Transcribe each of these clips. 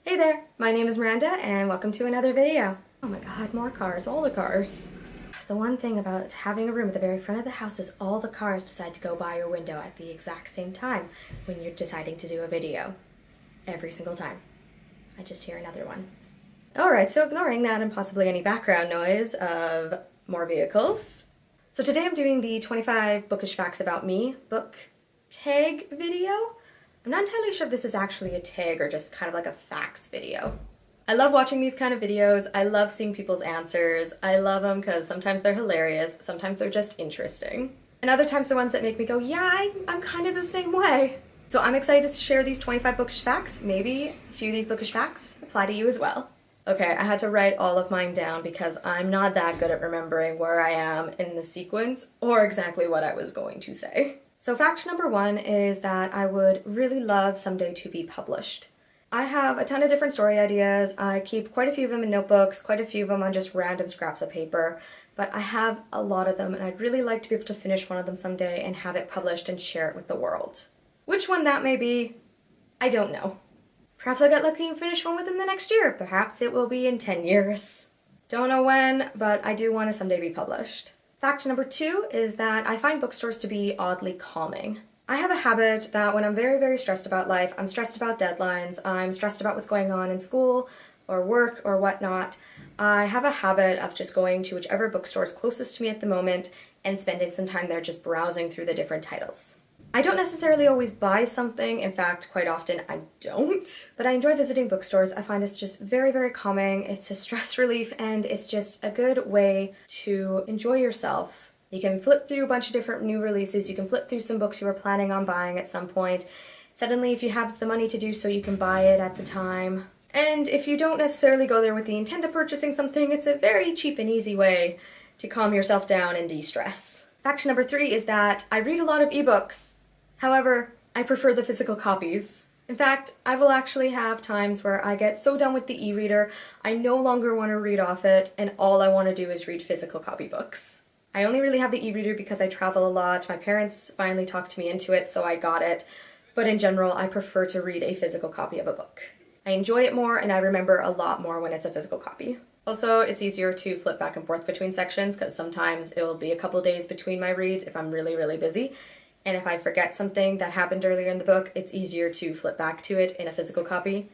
Hey there, my name is Miranda and welcome to another video. Oh my god, more cars, all the cars. The one thing about having a room at the very front of the house is all the cars decide to go by your window at the exact same time when you're deciding to do a video. Every single time. I just hear another one. Alright, so ignoring that and possibly any background noise of more vehicles. So today I'm doing the 25 Bookish Facts About Me book tag video. I'm not entirely sure if this is actually a tag or just kind of like a facts video. I love watching these kind of videos. I love seeing people's answers. I love them because sometimes they're hilarious, sometimes they're just interesting. And other times the ones that make me go, yeah, I'm kind of the same way. So I'm excited to share these 25 bookish facts. Maybe a few of these bookish facts apply to you as well. Okay, I had to write all of mine down because I'm not that good at remembering where I am in the sequence or exactly what I was going to say. So fact number one is that I would really love someday to be published. I have a ton of different story ideas. I keep quite a few of them in notebooks, quite a few of them on just random scraps of paper, but I have a lot of them and I'd really like to be able to finish one of them someday and have it published and share it with the world. Which one that may be, I don't know. Perhaps I'll get lucky and finish one within the next year. Perhaps it will be in 10 years. Don't know when, but I do want to someday be published. Fact number two is that I find bookstores to be oddly calming. I have a habit that when I'm very, very stressed about life, I'm stressed about deadlines, I'm stressed about what's going on in school or work or whatnot, I have a habit of just going to whichever bookstore is closest to me at the moment and spending some time there just browsing through the different titles. I don't necessarily always buy something, in fact, quite often I don't, but I enjoy visiting bookstores. I find it's just very, very calming, it's a stress relief, and it's just a good way to enjoy yourself. You can flip through a bunch of different new releases, you can flip through some books you were planning on buying at some point. Suddenly, if you have the money to do so, you can buy it at the time. And if you don't necessarily go there with the intent of purchasing something, it's a very cheap and easy way to calm yourself down and de-stress. Fact number three is that I read a lot of ebooks. However, I prefer the physical copies. In fact, I will actually have times where I get so done with the e-reader, I no longer want to read off it, and all I want to do is read physical copy books. I only really have the e-reader because I travel a lot. My parents finally talked me into it, so I got it. But in general, I prefer to read a physical copy of a book. I enjoy it more, and I remember a lot more when it's a physical copy. Also, it's easier to flip back and forth between sections because sometimes it will be a couple days between my reads if I'm really, really busy. And if I forget something that happened earlier in the book, it's easier to flip back to it in a physical copy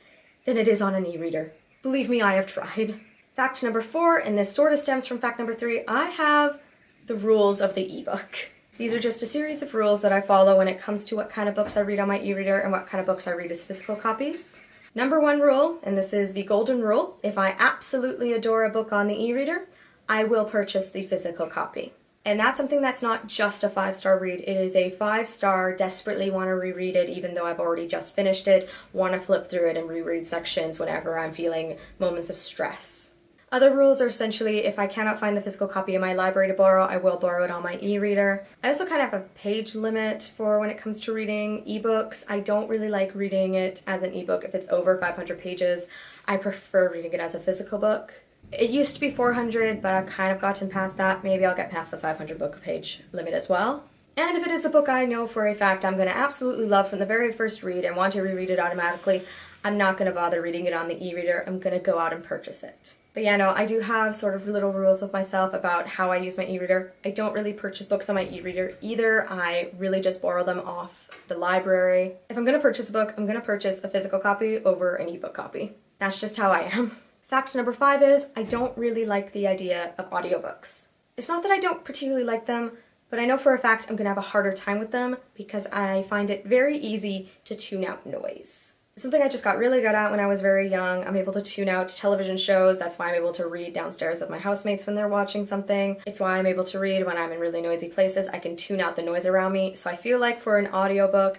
than it is on an e-reader. Believe me, I have tried. Fact number four, and this sort of stems from fact number three, I have the rules of the ebook. These are just a series of rules that I follow when it comes to what kind of books I read on my e-reader and what kind of books I read as physical copies. Number one rule, and this is the golden rule, if I absolutely adore a book on the e-reader, I will purchase the physical copy. And that's something that's not just a 5-star read, it is a 5-star, desperately want to reread it even though I've already just finished it, want to flip through it and reread sections whenever I'm feeling moments of stress. Other rules are essentially if I cannot find the physical copy in my library to borrow, I will borrow it on my e-reader. I also kind of have a page limit for when it comes to reading ebooks. I don't really like reading it as an ebook if it's over 500 pages. I prefer reading it as a physical book. It used to be 400, but I've kind of gotten past that. Maybe I'll get past the 500 book page limit as well. And if it is a book I know for a fact I'm going to absolutely love from the very first read and want to reread it automatically, I'm not going to bother reading it on the e-reader. I'm going to go out and purchase it. But yeah, no, I do have sort of little rules with myself about how I use my e-reader. I don't really purchase books on my e-reader either. I really just borrow them off the library. If I'm going to purchase a book, I'm going to purchase a physical copy over an ebook copy. That's just how I am. Fact number five is, I don't really like the idea of audiobooks. It's not that I don't particularly like them, but I know for a fact I'm gonna have a harder time with them because I find it very easy to tune out noise. It's something I just got really good at when I was very young. I'm able to tune out television shows. That's why I'm able to read downstairs with my housemates when they're watching something. It's why I'm able to read when I'm in really noisy places. I can tune out the noise around me. So I feel like for an audiobook,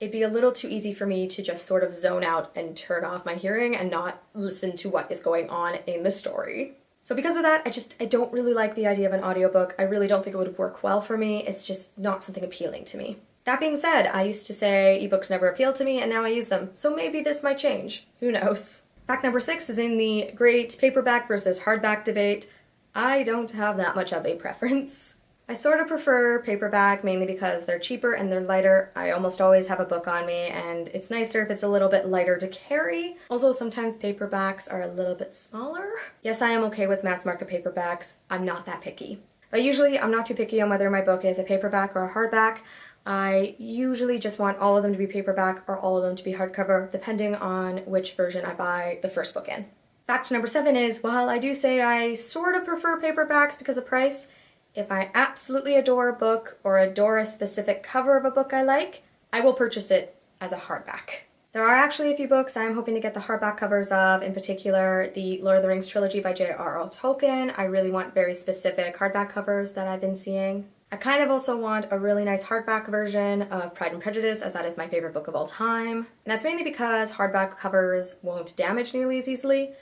it'd be a little too easy for me to just sort of zone out and turn off my hearing and not listen to what is going on in the story. So because of that, I don't really like the idea of an audiobook. I really don't think it would work well for me. It's just not something appealing to me. That being said, I used to say ebooks never appealed to me and now I use them. So maybe this might change. Who knows? Fact number six is in the great paperback versus hardback debate. I don't have that much of a preference. I sort of prefer paperback mainly because they're cheaper and they're lighter. I almost always have a book on me and it's nicer if it's a little bit lighter to carry. Also, sometimes paperbacks are a little bit smaller. Yes, I am okay with mass market paperbacks. I'm not that picky. But usually I'm not too picky on whether my book is a paperback or a hardback. I usually just want all of them to be paperback or all of them to be hardcover, depending on which version I buy the first book in. Fact number 7 is, while I do say I sort of prefer paperbacks because of price, if I absolutely adore a book or adore a specific cover of a book I like, I will purchase it as a hardback. There are actually a few books I'm hoping to get the hardback covers of, in particular the Lord of the Rings trilogy by J.R.R. Tolkien. I really want very specific hardback covers that I've been seeing. I kind of also want a really nice hardback version of Pride and Prejudice, as that is my favorite book of all time. And that's mainly because hardback covers won't damage nearly as easily,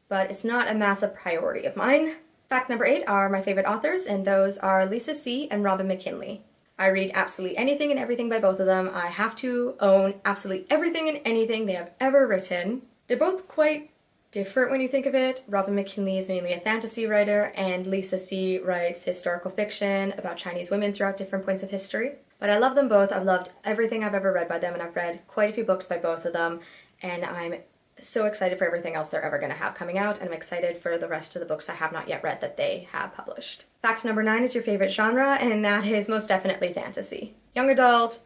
but it's not a massive priority of mine. Fact number 8 are my favorite authors, and those are Lisa C. and Robin McKinley. I read absolutely anything and everything by both of them. I have to own absolutely everything and anything they have ever written. They're both quite different when you think of it. Robin McKinley is mainly a fantasy writer, and Lisa C. writes historical fiction about Chinese women throughout different points of history. But I love them both. I've loved everything I've ever read by them, and I've read quite a few books by both of them, and I'm so excited for everything else they're ever going to have coming out, and I'm excited for the rest of the books I have not yet read that they have published. Fact number 9 is your favorite genre, and that is most definitely fantasy. Young adult,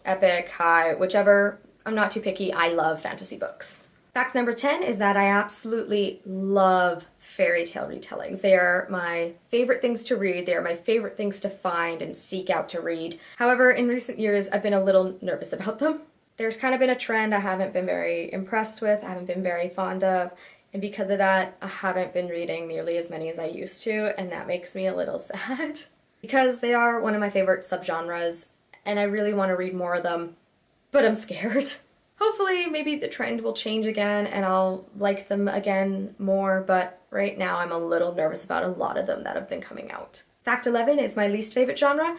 epic, high, whichever. I'm not too picky. I love fantasy books. Fact number 10 is that I absolutely love fairy tale retellings. They are my favorite things to read. They are my favorite things to find and seek out to read. However, in recent years, I've been a little nervous about them. There's kind of been a trend I haven't been very impressed with, I haven't been very fond of, and because of that, I haven't been reading nearly as many as I used to, and that makes me a little sad. Because they are one of my favorite subgenres, and I really want to read more of them, but I'm scared. Hopefully, maybe the trend will change again and I'll like them again more, but right now I'm a little nervous about a lot of them that have been coming out. Fact 11 is my least favorite genre,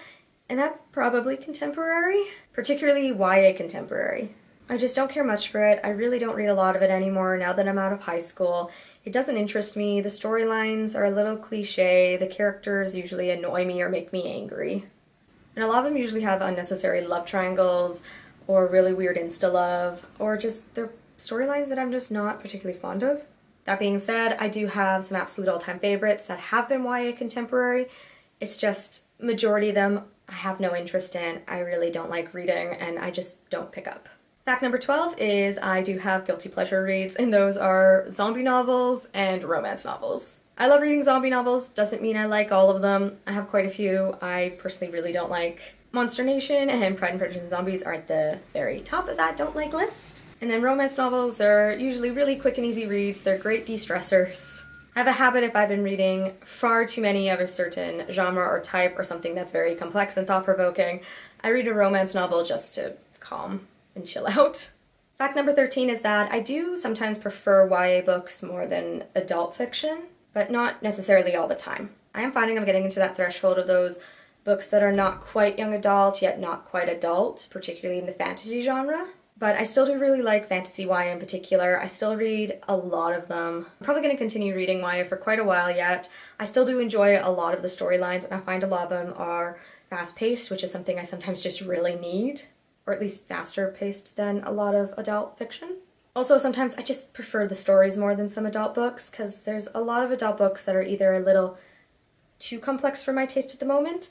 and that's probably contemporary, particularly YA contemporary. I just don't care much for it. I really don't read a lot of it anymore now that I'm out of high school. It doesn't interest me. The storylines are a little cliche. The characters usually annoy me or make me angry. And a lot of them usually have unnecessary love triangles or really weird insta-love, or just they're storylines that I'm just not particularly fond of. That being said, I do have some absolute all-time favorites that have been YA contemporary. It's just majority of them I have no interest in, I really don't like reading, and I just don't pick up. Fact number 12 is I do have guilty pleasure reads, and those are zombie novels and romance novels. I love reading zombie novels, doesn't mean I like all of them. I have quite a few I personally really don't like. Monster Nation and Pride and Prejudice and Zombies are at the very top of that don't like list. And then romance novels, they're usually really quick and easy reads, they're great de-stressors. I have a habit if I've been reading far too many of a certain genre or type or something that's very complex and thought-provoking, I read a romance novel just to calm and chill out. Fact number 13 is that I do sometimes prefer YA books more than adult fiction, but not necessarily all the time. I am finding I'm getting into that threshold of those books that are not quite young adult, yet not quite adult, particularly in the fantasy genre. But I still do really like fantasy YA in particular. I still read a lot of them. I'm probably going to continue reading YA for quite a while yet. I still do enjoy a lot of the storylines, and I find a lot of them are fast-paced, which is something I sometimes just really need, or at least faster-paced than a lot of adult fiction. Also, sometimes I just prefer the stories more than some adult books, because there's a lot of adult books that are either a little too complex for my taste at the moment,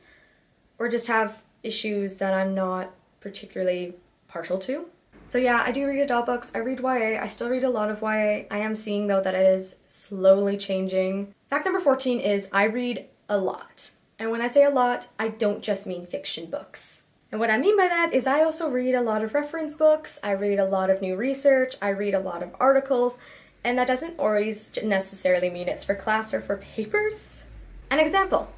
or just have issues that I'm not particularly partial to. So yeah, I do read adult books, I read YA, I still read a lot of YA. I am seeing though that it is slowly changing. Fact number 14 is I read a lot. And when I say a lot, I don't just mean fiction books. And what I mean by that is I also read a lot of reference books, I read a lot of new research, I read a lot of articles, and that doesn't always necessarily mean it's for class or for papers. An example.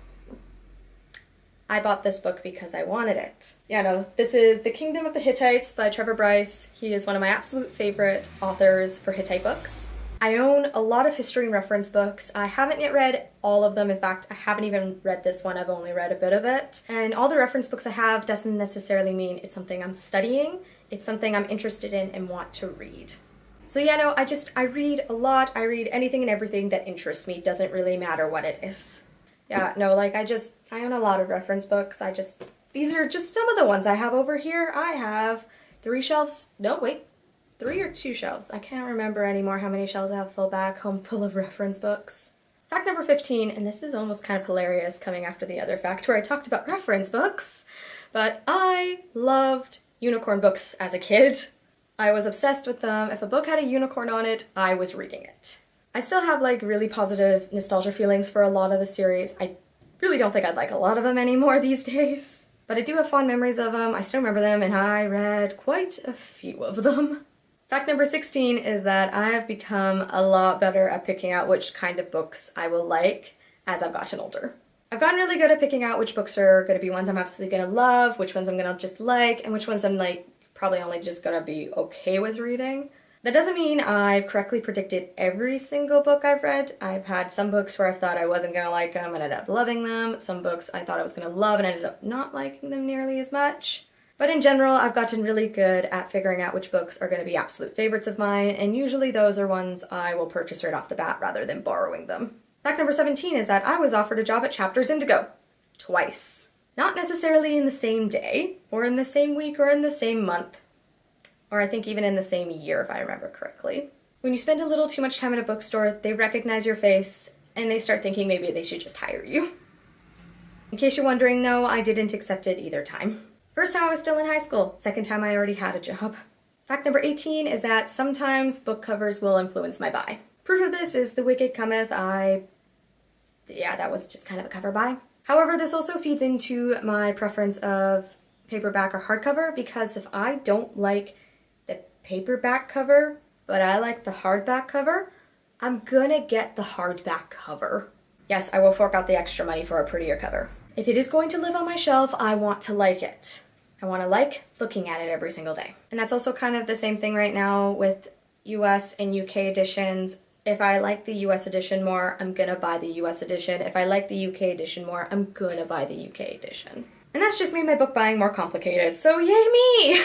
I bought this book because I wanted it. Yeah, no, this is The Kingdom of the Hittites by Trevor Bryce. He is one of my absolute favorite authors for Hittite books. I own a lot of history and reference books. I haven't yet read all of them. In fact, I haven't even read this one. I've only read a bit of it. And all the reference books I have doesn't necessarily mean it's something I'm studying. It's something I'm interested in and want to read. So yeah, no, I read a lot. I read anything and everything that interests me. Doesn't really matter what it is. Yeah, no, like I own a lot of reference books. These are just some of the ones I have over here. I have 3 shelves. No, wait. 3 or 2 shelves. I can't remember anymore how many shelves I have full back home full of reference books. Fact number 15, and this is almost kind of hilarious coming after the other fact where I talked about reference books, but I loved unicorn books as a kid. I was obsessed with them. If a book had a unicorn on it, I was reading it. I still have like really positive nostalgia feelings for a lot of the series. I really don't think I'd like a lot of them anymore these days, but I do have fond memories of them. I still remember them, and I read quite a few of them. Fact number 16 is that I have become a lot better at picking out which kind of books I will like as I've gotten older. I've gotten really good at picking out which books are going to be ones I'm absolutely going to love, which ones I'm going to just like, and which ones I'm like probably only just going to be okay with reading. That doesn't mean I've correctly predicted every single book I've read. I've had some books where I've thought I wasn't going to like them and ended up loving them. Some books I thought I was going to love and ended up not liking them nearly as much. But in general, I've gotten really good at figuring out which books are going to be absolute favorites of mine, and usually those are ones I will purchase right off the bat rather than borrowing them. Fact number 17 is that I was offered a job at Chapters Indigo. Twice. Not necessarily in the same day, or in the same week, or in the same month. Or I think even in the same year, if I remember correctly. When you spend a little too much time at a bookstore, they recognize your face, and they start thinking maybe they should just hire you. In case you're wondering, no, I didn't accept it either time. First time I was still in high school, second time I already had a job. Fact number 18 is that sometimes book covers will influence my buy. Proof of this is The Wicked Cometh. Yeah, that was just kind of a cover buy. However, this also feeds into my preference of paperback or hardcover, because if I don't like the paperback cover, but I like the hardback cover, I'm gonna get the hardback cover. Yes, I will fork out the extra money for a prettier cover. If it is going to live on my shelf, I want to like it. I want to like looking at it every single day. And that's also kind of the same thing right now with US and UK editions. If I like the US edition more, I'm gonna buy the US edition. If I like the UK edition more, I'm gonna buy the UK edition. And that's just made my book buying more complicated, so yay me!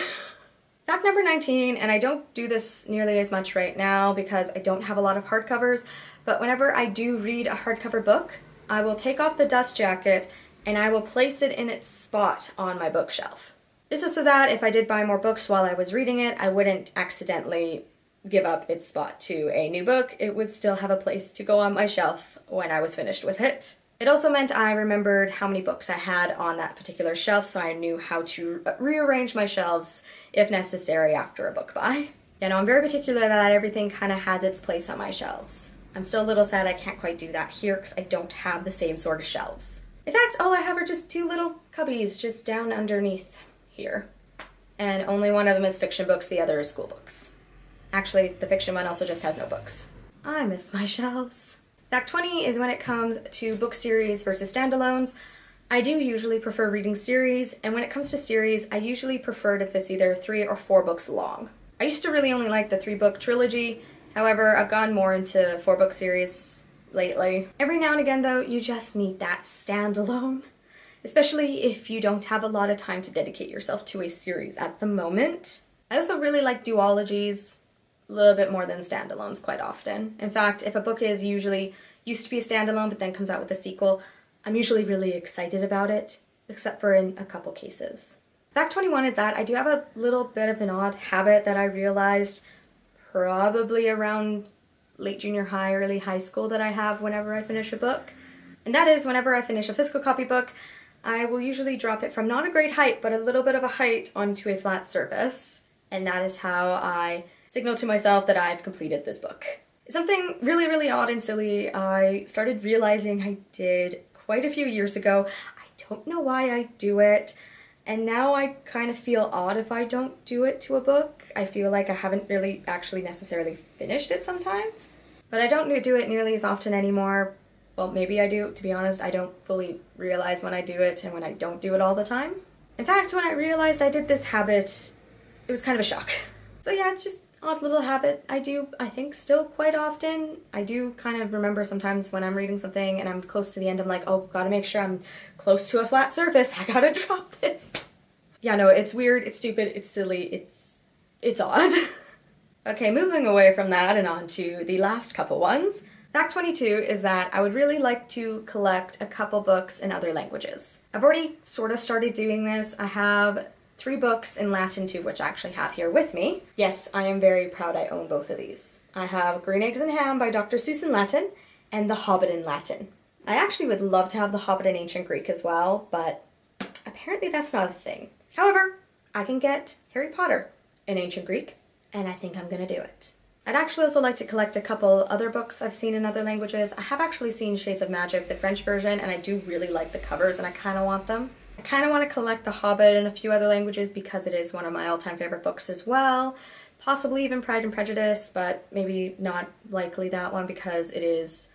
Fact number 19, and I don't do this nearly as much right now because I don't have a lot of hardcovers, but whenever I do read a hardcover book, I will take off the dust jacket and I will place it in its spot on my bookshelf. This is so that if I did buy more books while I was reading it, I wouldn't accidentally give up its spot to a new book. It would still have a place to go on my shelf when I was finished with it. It also meant I remembered how many books I had on that particular shelf, so I knew how to rearrange my shelves if necessary after a book buy. You know, I'm very particular that everything kind of has its place on my shelves. I'm still a little sad I can't quite do that here because I don't have the same sort of shelves. In fact, all I have are just 2 little cubbies just down underneath here. And only one of them is fiction books, the other is school books. Actually, the fiction one also just has no books. I miss my shelves. Fact 20 is when it comes to book series versus standalones. I do usually prefer reading series, and when it comes to series, I usually prefer it if it's either 3 or 4 books long. I used to really only like the 3-book trilogy, however, I've gone more into 4-book series lately. Every now and again, though, you just need that standalone, especially if you don't have a lot of time to dedicate yourself to a series at the moment. I also really like duologies, a little bit more than standalones quite often. In fact, if a book is usually used to be a standalone but then comes out with a sequel, I'm usually really excited about it, except for in a couple cases. Fact 21 is that I do have a little bit of an odd habit that I realized probably around late junior high, early high school that I have whenever I finish a book. And that is whenever I finish a physical copy book, I will usually drop it from not a great height, but a little bit of a height onto a flat surface. And that is how I signal to myself that I've completed this book. It's something really, really odd and silly I started realizing I did quite a few years ago. I don't know why I do it, and now I kind of feel odd if I don't do it to a book. I feel like I haven't really actually necessarily finished it sometimes. But I don't do it nearly as often anymore. Well, maybe I do. To be honest, I don't fully realize when I do it and when I don't do it all the time. In fact, when I realized I did this habit, it was kind of a shock. So yeah, it's just odd little habit I do, I think, still quite often. I do kind of remember sometimes when I'm reading something and I'm close to the end, I'm like, oh, gotta make sure I'm close to a flat surface. I gotta drop this. Yeah, no, it's weird, it's stupid, it's silly, it's odd. Okay, moving away from that and on to the last couple ones. Fact 22 is that I would really like to collect a couple books in other languages. I've already sort of started doing this. I have 3 books in Latin too, which I actually have here with me. Yes, I am very proud I own both of these. I have Green Eggs and Ham by Dr. Seuss in Latin and The Hobbit in Latin. I actually would love to have The Hobbit in Ancient Greek as well, but apparently that's not a thing. However, I can get Harry Potter in Ancient Greek, and I think I'm gonna do it. I'd actually also like to collect a couple other books I've seen in other languages. I have actually seen Shades of Magic, the French version, and I do really like the covers and I kind of want them. I kind of want to collect The Hobbit in a few other languages because it is one of my all-time favorite books as well. Possibly even Pride and Prejudice, but maybe not likely that one because it is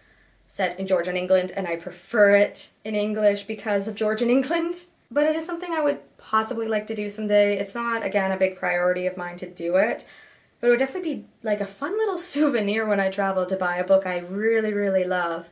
set in Georgian England and I prefer it in English because of Georgian England. But it is something I would possibly like to do someday. It's not, again, a big priority of mine to do it. But it would definitely be like a fun little souvenir when I travel to buy a book I really, really love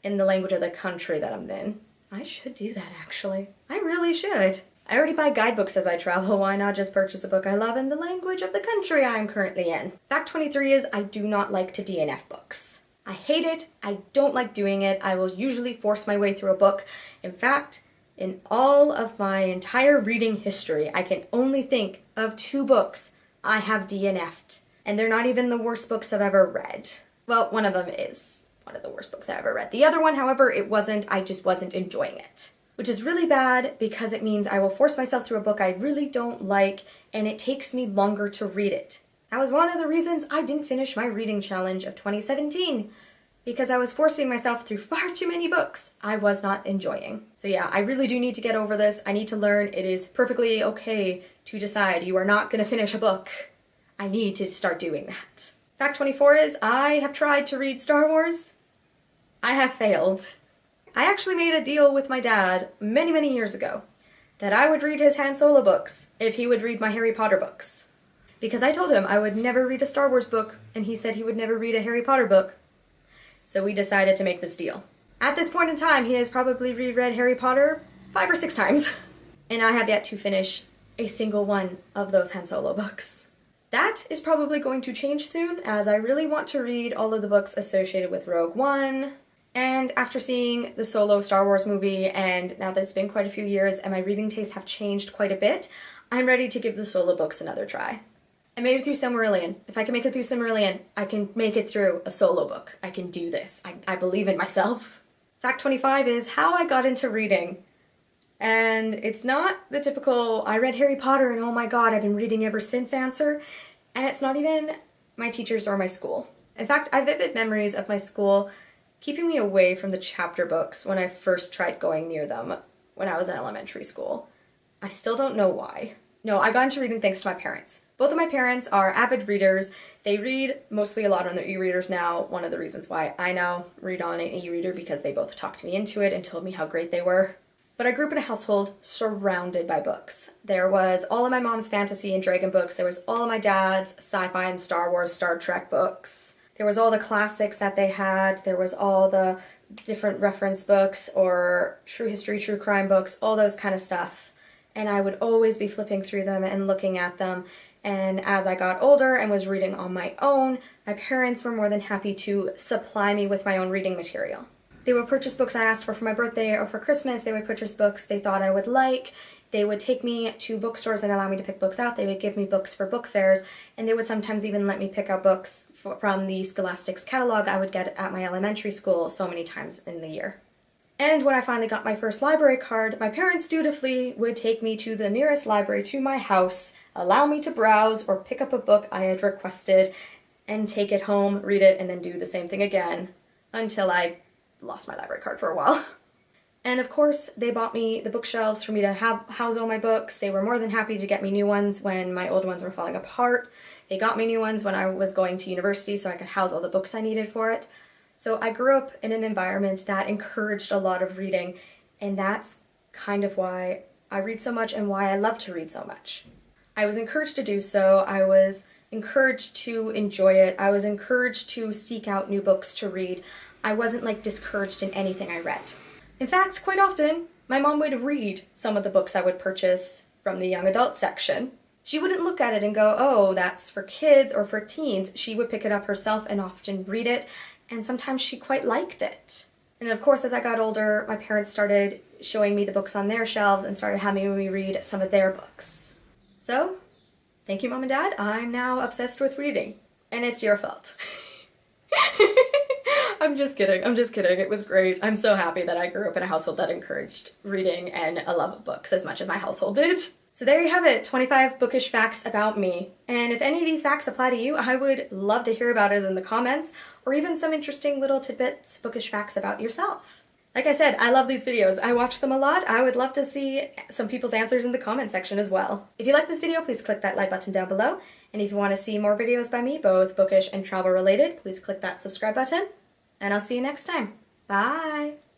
in the language of the country that I'm in. I should do that, actually. I really should. I already buy guidebooks as I travel. Why not just purchase a book I love in the language of the country I'm currently in? Fact 23 is I do not like to DNF books. I hate it. I don't like doing it. I will usually force my way through a book. In fact, in all of my entire reading history, I can only think of 2 books I have DNF'd, and they're not even the worst books I've ever read. Well, one of them is one of the worst books I've ever read. The other one, however, I just wasn't enjoying it. Which is really bad because it means I will force myself through a book I really don't like, and it takes me longer to read it. That was one of the reasons I didn't finish my reading challenge of 2017, because I was forcing myself through far too many books I was not enjoying. So yeah, I really do need to get over this. I need to learn it is perfectly okay to decide you are not going to finish a book. I need to start doing that. Fact 24 is I have tried to read Star Wars. I have failed. I actually made a deal with my dad many, many years ago that I would read his Han Solo books if he would read my Harry Potter books. Because I told him I would never read a Star Wars book, and he said he would never read a Harry Potter book. So we decided to make this deal. At this point in time, he has probably reread Harry Potter 5 or 6 times. And I have yet to finish a single one of those Han Solo books. That is probably going to change soon, as I really want to read all of the books associated with Rogue One. And after seeing the Solo Star Wars movie, and now that it's been quite a few years and my reading tastes have changed quite a bit, I'm ready to give the Solo books another try. I made it through Silmarillion. If I can make it through Silmarillion, I can make it through a Solo book. I can do this. I believe in myself. Fact 25 is how I got into reading. And it's not the typical, I read Harry Potter and oh my god, I've been reading ever since answer. And it's not even my teachers or my school. In fact, I have vivid memories of my school keeping me away from the chapter books when I first tried going near them when I was in elementary school. I still don't know why. No, I got into reading thanks to my parents. Both of my parents are avid readers. They read mostly a lot on their e-readers now. One of the reasons why I now read on an e-reader because they both talked me into it and told me how great they were. But I grew up in a household surrounded by books. There was all of my mom's fantasy and dragon books. There was all of my dad's sci-fi and Star Wars, Star Trek books. There was all the classics that they had. There was all the different reference books or true history, true crime books, all those kind of stuff. And I would always be flipping through them and looking at them. And as I got older and was reading on my own, my parents were more than happy to supply me with my own reading material. They would purchase books I asked for my birthday or for Christmas. They would purchase books they thought I would like. They would take me to bookstores and allow me to pick books out. They would give me books for book fairs, and they would sometimes even let me pick out books from the Scholastic's catalog I would get at my elementary school so many times in the year. And when I finally got my first library card, my parents dutifully would take me to the nearest library to my house, allow me to browse or pick up a book I had requested, and take it home, read it, and then do the same thing again until I lost my library card for a while. And of course, they bought me the bookshelves for me to house all my books. They were more than happy to get me new ones when my old ones were falling apart. They got me new ones when I was going to university so I could house all the books I needed for it. So I grew up in an environment that encouraged a lot of reading, and that's kind of why I read so much and why I love to read so much. I was encouraged to do so. I was encouraged to enjoy it. I was encouraged to seek out new books to read. I wasn't discouraged in anything I read. In fact, quite often, my mom would read some of the books I would purchase from the young adult section. She wouldn't look at it and go, oh, that's for kids or for teens. She would pick it up herself and often read it, and sometimes she quite liked it. And of course, as I got older, my parents started showing me the books on their shelves and started having me read some of their books. So, thank you, Mom and Dad. I'm now obsessed with reading, and it's your fault. I'm just kidding. It was great. I'm so happy that I grew up in a household that encouraged reading and a love of books as much as my household did. So there you have it, 25 bookish facts about me. And if any of these facts apply to you, I would love to hear about it in the comments, or even some interesting little tidbits, bookish facts about yourself. Like I said, I love these videos. I watch them a lot. I would love to see some people's answers in the comment section as well. If you like this video, please click that like button down below. And if you want to see more videos by me, both bookish and travel related, please click that subscribe button. And I'll see you next time. Bye!